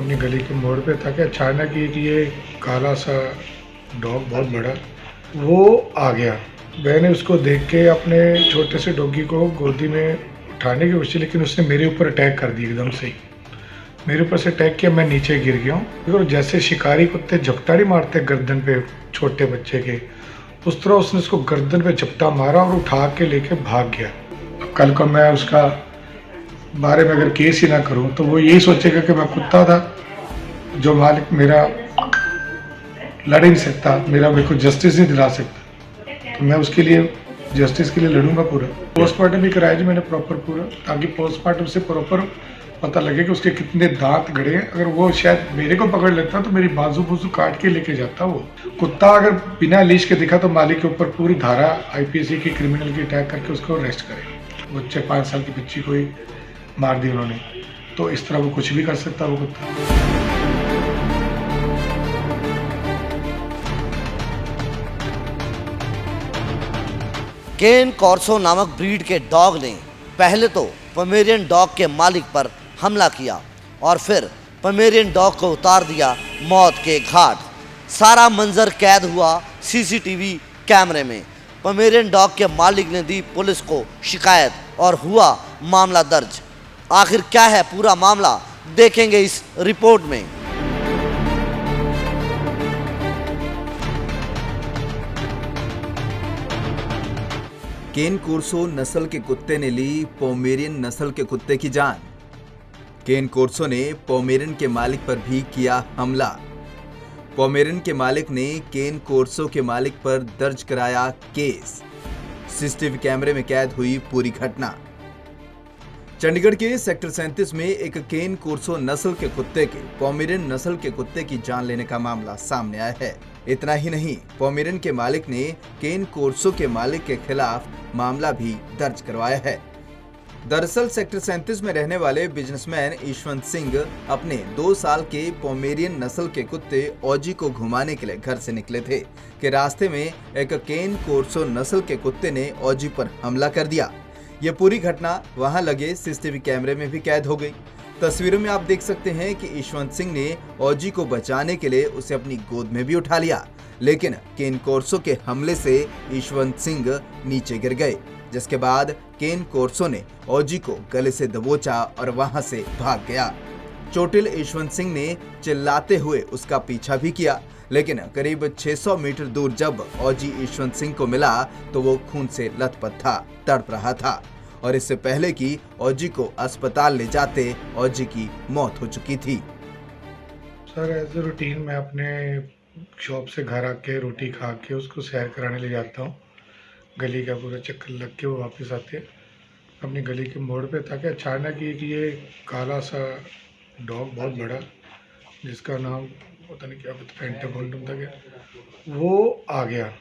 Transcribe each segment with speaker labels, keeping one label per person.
Speaker 1: अपनी गली के मोड़ पे था कि अचानक ये काला सा डॉग बहुत बड़ा वो आ गया। मैंने उसको देख के अपने छोटे से डॉगी को गोदी में उठाने की कोशिश, लेकिन उसने मेरे ऊपर अटैक कर दी। एकदम से ही मेरे ऊपर से अटैक किया, मैं नीचे गिर गया हूँ। और जैसे शिकारी कुत्ते झपटाड़ी मारते गर्दन पे छोटे बच्चे के, उस तरह उसने उसको गर्दन पे झपटा मारा और उठा के लेके भाग गया। अब कल को मैं उसका बारे में अगर केस ही ना करूं तो वो यही सोचेगा कि मैं कुत्ता था, जो मालिक मेरा लड़ ही नहीं सकता, मेरे को जस्टिस नहीं दिला सकता। तो मैं उसके लिए जस्टिस के लिए लड़ूंगा पूरा। पोस्टमार्टम भी कराया जी मैंने प्रॉपर पूरा, ताकि पोस्टमार्टम से प्रॉपर पता लगे कि उसके कितने दांत गड़े हैं। अगर वो शायद मेरे को पकड़ लेता तो मेरी बाजू बूजू काट के लेके जाता। वो कुत्ता अगर बिना लीश के दिखा तो मालिक के ऊपर पूरी धारा आईपीसी की क्रिमिनल की अटैक करके उसको अरेस्ट करे। बच्चे 5 साल की बच्ची को ही मार दी उन्होंने, तो इस तरह वो कुछ भी कर सकता वो कुत्ता।
Speaker 2: केन कॉर्सो नामक ब्रीड के डॉग ने पहले तो पोमेरियन डॉग के मालिक पर हमला किया और फिर पोमेरियन डॉग को उतार दिया मौत के घाट। सारा मंजर कैद हुआ सीसीटीवी कैमरे में। पोमेरियन डॉग के मालिक ने दी पुलिस को शिकायत और हुआ मामला दर्ज। आखिर क्या है पूरा मामला, देखेंगे इस रिपोर्ट में।
Speaker 3: केन कोर्सो नस्ल के कुत्ते ने ली पोमेरियन नस्ल के कुत्ते की जान। केन कोर्सो ने पोमेरियन के मालिक पर भी किया हमला। पोमेरियन के मालिक ने केन कोर्सो के मालिक पर दर्ज कराया केस। सीसीटीवी कैमरे में कैद हुई पूरी घटना। चंडीगढ़ के सेक्टर 37 में एक केन कोर्सो नस्ल के कुत्ते के पोमेरियन नस्ल के कुत्ते की जान लेने का मामला सामने आया है। इतना ही नहीं, पोमेरियन के मालिक ने केन कोर्सो के मालिक के खिलाफ मामला भी दर्ज करवाया है। दरअसल सेक्टर 37 में रहने वाले बिजनेसमैन यशवंत सिंह अपने 2 साल के पोमेरियन नस्ल के कुत्ते ओजी को घुमाने के लिए घर से निकले थे कि रास्ते में एक केन कोर्सो नस्ल के कुत्ते ने ओजी पर हमला कर दिया। ये पूरी घटना वहां लगे सीसीटीवी कैमरे में भी कैद हो गई। तस्वीरों में आप देख सकते हैं कि यशवंत सिंह ने ओजी को बचाने के लिए उसे अपनी गोद में भी उठा लिया, लेकिन केन कोर्सो के हमले से यशवंत सिंह नीचे गिर गए, जिसके बाद केन कोर्सो ने ओजी को गले से दबोचा और वहां से भाग गया। चोटिल यशवंत सिंह ने चिल्लाते हुए उसका पीछा भी किया, लेकिन करीब 600 मीटर दूर जब ओजी यशवंत सिंह को मिला तो वो खून से लथपथ था, तड़प रहा था और इससे पहले कि ओजी को अस्पताल ले जाते ओजी की मौत हो चुकी थी।
Speaker 1: सर एज ए रूटीन मैं अपने शॉप से घर आके रोटी खा के उसको सैर कराने ले जाता हूँ। गली का पूरा चक्कर लग के वो वापस आते हैं। अपनी गली के मोड़ पे था कि अचानक ये काला सा डॉग बहुत बड़ा, जिसका नाम पता नहीं क्या पेंटागोन था क्या, वो आ गया।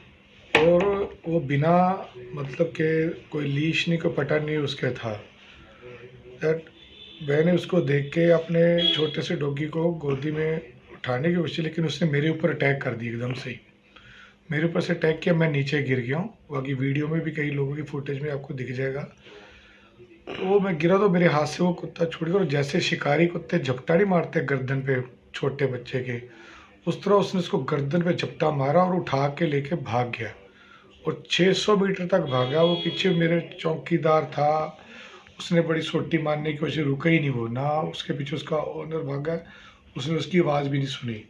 Speaker 1: और वो बिना मतलब के कोई लीश नहीं, कोई पटा नहीं उसके था। दैट मैंने उसको देख के अपने छोटे से डॉगी को गोदी में उठाने की कोशिश, लेकिन उसने मेरे ऊपर अटैक कर दी। एकदम से ही मेरे ऊपर से अटैक किया, मैं नीचे गिर गया हूँ। बाकी वीडियो में भी कई लोगों की फुटेज में आपको दिख जाएगा। तो मैं गिरा तो मेरे हाथ से वो कुत्ता छूट गया, और जैसे शिकारी कुत्ते झपटाड़ी मारते गर्दन पे छोटे बच्चे के, उस तरह उसने उसको गर्दन पे झपटा मारा और उठा के लेके भाग गया। और 600 मीटर तक भागा। वो पीछे मेरे चौकीदार था, उसने बड़ी सोटी मारने की कोशिश, रुका ही नहीं वो ना। उसके पीछे उसका ओनर भागा, उसने उसकी आवाज़ भी नहीं सुनी।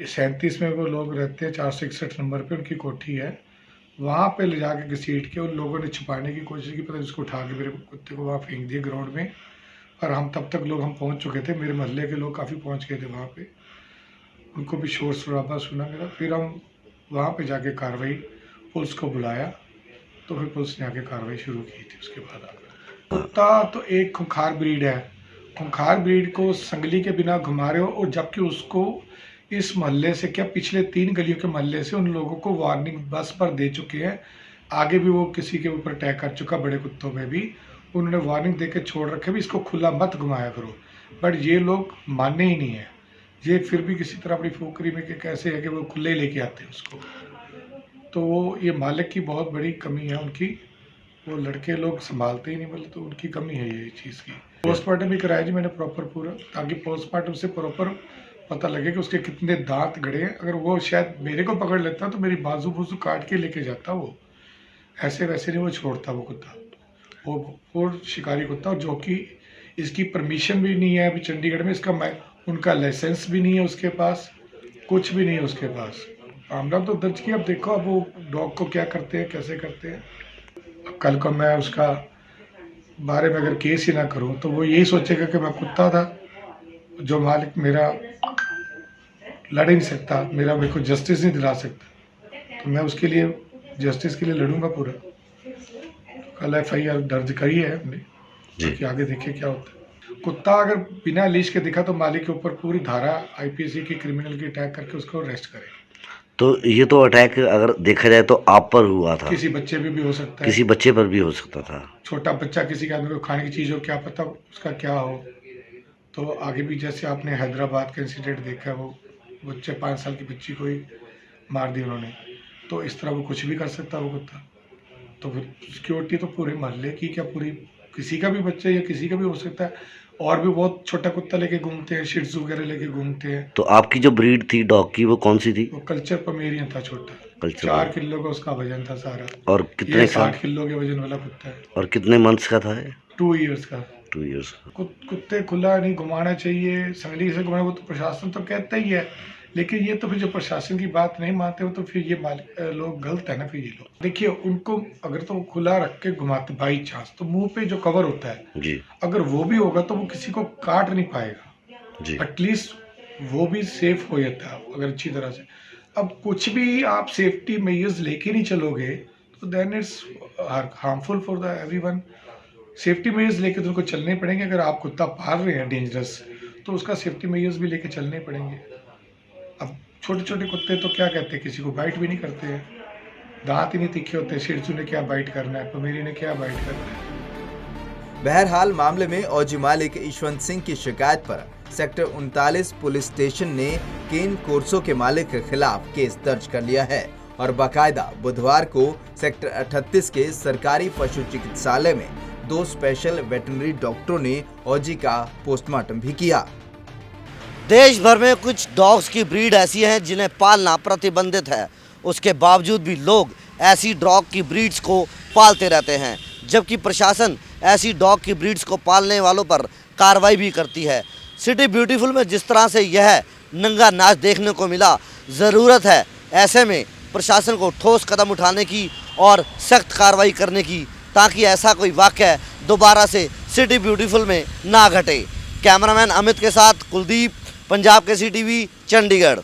Speaker 1: 37 में वो लोग रहते हैं, 461 नंबर पे उनकी कोठी है। वहाँ पे ले जाके घसीट के उन लोगों ने छुपाने की कोशिश की, पता नहीं उसको उठा के मेरे कुत्ते को वहाँ फेंक दिया ग्राउंड में। और हम तब तक हम पहुँच चुके थे, मेरे मोहल्ले के लोग काफ़ी पहुँच गए थे वहाँ पे, उनको भी शोर शराबा सुना मेरा। फिर हम वहाँ पे जाके कार्रवाई, पुलिस को बुलाया, तो फिर पुलिस ने आके कार्रवाई शुरू की थी। उसके बाद कुत्ता तो एक खूंखार ब्रीड है। खूंखार ब्रीड को संगली के बिना घुमा रहे हो, और जबकि उसको इस मोहल्ले से क्या पिछले 3 गलियों के मोहल्ले से उन लोगों को वार्निंग बस पर दे चुके हैं। आगे भी वो किसी के ऊपर अटैक कर चुका, बड़े कुत्तों में भी उन्होंने वार्निंग दे के छोड़ रखे भी, इसको खुला मत घुमाया करो। बट ये लोग मानने ही नहीं है। ये फिर भी किसी तरह अपनी फुकरी में कि कैसे है कि वो खुले लेके आते हैं उसको। तो वो ये मालिक की बहुत बड़ी कमी है उनकी, वो लड़के लोग संभालते ही नहीं, बोले तो उनकी कमी है ये चीज़ की। पोस्टमार्टम भी कराया जी मैंने प्रॉपर पूरा, ताकि पोस्टमार्टम से प्रॉपर पता लगे कि उसके कितने दांत गड़े हैं। अगर वो शायद मेरे को पकड़ लेता तो मेरी बाजू बूजू काट के लेके जाता। वो ऐसे वैसे नहीं वो छोड़ता वो कुत्ता। वो शिकारी कुत्ता, और जो कि इसकी परमिशन भी नहीं है अभी चंडीगढ़ में। इसका उनका लाइसेंस भी नहीं है उसके पास, कुछ भी नहीं है उसके पास। मामला तो दर्ज किया, अब देखो अब वो डॉग को क्या करते हैं, कैसे करते हैं। अब कल को मैं उसका बारे में अगर केस ही ना करूं तो वो यही सोचेगा कि मैं कुत्ता था, जो मालिक मेरा लड़ ही नहीं सकता, मेरे को जस्टिस नहीं दिला सकता। तो मैं उसके लिए जस्टिस के लिए लड़ूंगा पूरा। कल FIR दर्ज करी है हमने, कि आगे देखे क्या होता है। कुत्ता अगर बिना लीश के दिखा तो मालिक के ऊपर पूरी धारा IPC की क्रिमिनल की अटैक करके उसको अरेस्ट करे।
Speaker 2: तो ये तो अटैक अगर देखा जाए तो आप पर हुआ था,
Speaker 1: किसी बच्चे पे भी हो सकता है,
Speaker 2: किसी बच्चे पर भी हो सकता था।
Speaker 1: छोटा बच्चा किसी के आदमी को खाने की चीज़ हो, क्या पता उसका क्या हो। तो आगे भी जैसे आपने हैदराबाद का इंसिडेंट देखा, वो बच्चे 5 साल की बच्ची को ही मार दी उन्होंने। तो इस तरह वो कुछ भी कर सकता वो कुत्ता। तो फिर सिक्योरिटी तो पूरे मोहल्ले की क्या, पूरी किसी का भी बच्चा या किसी का भी हो सकता है। और भी बहुत छोटा कुत्ता लेके घूमते हैं, शिट्जू वगैरह लेके घूमते हैं।
Speaker 2: तो आपकी जो ब्रीड थी डॉग की वो कौन सी थी?
Speaker 1: वो कल्चर पमेरियन था, छोटा,
Speaker 2: कल्चर
Speaker 1: 4 किलो का उसका वजन था सारा।
Speaker 2: और कितने
Speaker 1: 60 किलो के वजन वाला कुत्ता है।
Speaker 2: और कितने मंथ्स का था?
Speaker 1: 2 इयर्स का।
Speaker 2: 2 इयर्स।
Speaker 1: कुत्ते खुला नहीं घुमाना चाहिए, संगली से घुमाना, वो तो प्रशासन तो कहता ही है। लेकिन ये तो फिर जो प्रशासन की बात नहीं मानते हो तो फिर ये लोग गलत है ना। फिर ये लोग देखिए, उनको अगर तो खुला रख के घुमाते बाई चांस, तो मुंह पे जो कवर होता है
Speaker 2: जी,
Speaker 1: अगर वो भी होगा तो वो किसी को काट नहीं पाएगा
Speaker 2: जी।
Speaker 1: एटलीस्ट वो भी सेफ हो जाता है अगर अच्छी तरह से। अब कुछ भी आप सेफ्टी मेजर्स लेके नहीं चलोगे तो then it's harmful for the everyone. Safety measures लेके तो उनको चलने पड़ेंगे। अगर आप कुत्ता पाल रहे हैं डेंजरस, तो उसका सेफ्टी मेजर्स भी लेके चलने पड़ेंगे। अब छोटे छोटे कुत्ते तो क्या कहते हैं, किसी को बाइट भी नहीं करते हैं, दांत ही नहीं तीखे होते। शिरजू ने क्या बाइट करना है, पमेरी ने क्या बाइट करना है।
Speaker 3: बहरहाल मामले में औजी मालिक यशवंत सिंह की शिकायत पर सेक्टर 39 पुलिस स्टेशन ने केन कोर्सो के मालिक के खिलाफ केस दर्ज कर लिया है और बाकायदा बुधवार को सेक्टर 38 के सरकारी पशु चिकित्सालय में 2 स्पेशल वेटरनरी डॉक्टरों ने औजी का पोस्टमार्टम भी किया।
Speaker 2: देश भर में कुछ डॉग्स की ब्रीड ऐसी हैं जिन्हें पालना प्रतिबंधित है, उसके बावजूद भी लोग ऐसी डॉग की ब्रीड्स को पालते रहते हैं, जबकि प्रशासन ऐसी डॉग की ब्रीड्स को पालने वालों पर कार्रवाई भी करती है। सिटी ब्यूटीफुल में जिस तरह से यह नंगा नाच देखने को मिला, ज़रूरत है ऐसे में प्रशासन को ठोस कदम उठाने की और सख्त कार्रवाई करने की, ताकि ऐसा कोई वाक़या दोबारा से सिटी ब्यूटीफुल में ना घटे। कैमरामैन अमित के साथ कुलदीप, पंजाब केसरी टीवी, चंडीगढ़।